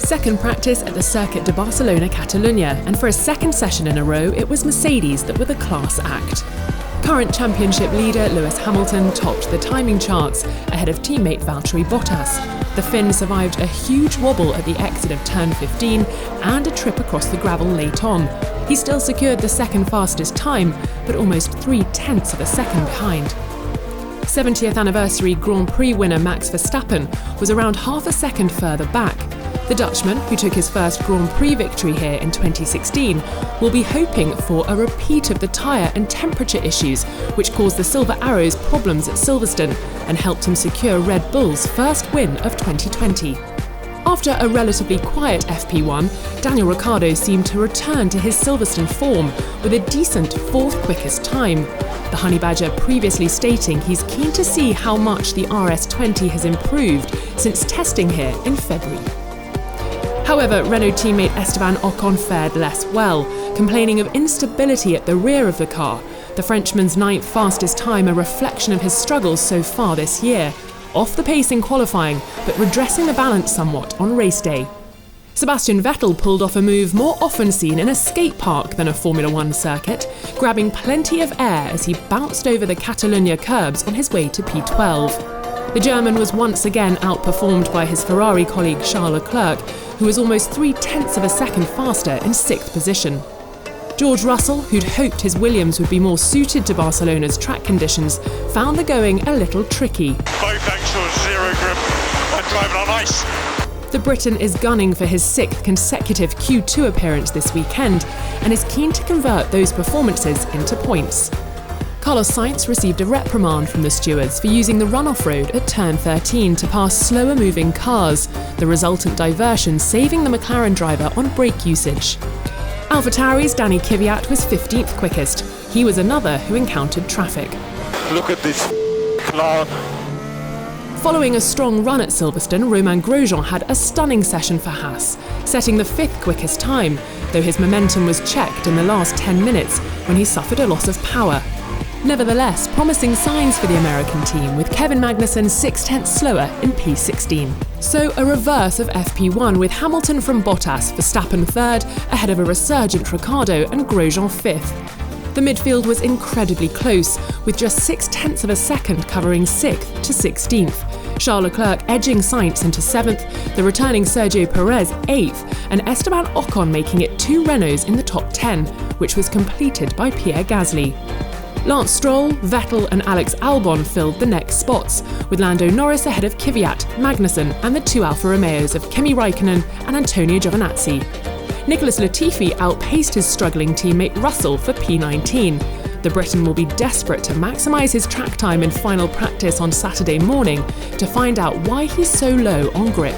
Second practice at the Circuit de Barcelona, Catalunya, and for a second session in a row, it was Mercedes that were the class act. Current championship leader Lewis Hamilton topped the timing charts ahead of teammate Valtteri Bottas. The Finn survived a huge wobble at the exit of turn 15 and a trip across the gravel late on. He still secured the second fastest time, but almost 0.3 of a second behind. 70th anniversary Grand Prix winner Max Verstappen was around half a second further back. The Dutchman, who took his first Grand Prix victory here in 2016, will be hoping for a repeat of the tyre and temperature issues which caused the Silver Arrows problems at Silverstone and helped him secure Red Bull's first win of 2020. After a relatively quiet FP1, Daniel Ricciardo seemed to return to his Silverstone form with a decent fourth quickest time. The Honey Badger previously stating he's keen to see how much the RS20 has improved since testing here in February. However, Renault teammate Esteban Ocon fared less well, complaining of instability at the rear of the car. The Frenchman's ninth fastest time a reflection of his struggles so far this year. Off the pace in qualifying, but redressing the balance somewhat on race day. Sebastian Vettel pulled off a move more often seen in a skate park than a Formula One circuit, grabbing plenty of air as he bounced over the Catalunya curbs on his way to P12. The German was once again outperformed by his Ferrari colleague Charles Leclerc, who was almost 0.3 of a second faster in sixth position. George Russell, who'd hoped his Williams would be more suited to Barcelona's track conditions, found the going a little tricky. Both axles zero grip and driving on ice. The Briton is gunning for his sixth consecutive Q2 appearance this weekend and is keen to convert those performances into points. Carlos Sainz received a reprimand from the stewards for using the runoff road at turn 13 to pass slower-moving cars, the resultant diversion saving the McLaren driver on brake usage. AlphaTauri's Danny Kvyat was 15th quickest. He was another who encountered traffic. Look at this clown. Following a strong run at Silverstone, Romain Grosjean had a stunning session for Haas, setting the 5th quickest time, though his momentum was checked in the last 10 minutes when he suffered a loss of power. Nevertheless, promising signs for the American team, with Kevin Magnussen 0.6 slower in P16. So a reverse of FP1 with Hamilton from Bottas, Verstappen 3rd, ahead of a resurgent Ricciardo and Grosjean 5th. The midfield was incredibly close, with just 0.6 of a second covering 6th to 16th. Charles Leclerc edging Sainz into 7th, the returning Sergio Perez 8th, and Esteban Ocon making it 2 Renaults in the top 10, which was completed by Pierre Gasly. Lance Stroll, Vettel and Alex Albon filled the next spots, with Lando Norris ahead of Kvyat, Magnussen and the 2 Alfa Romeos of Kimi Raikkonen and Antonio Giovinazzi. Nicholas Latifi outpaced his struggling teammate Russell for P19. The Briton will be desperate to maximise his track time in final practice on Saturday morning to find out why he's so low on grip.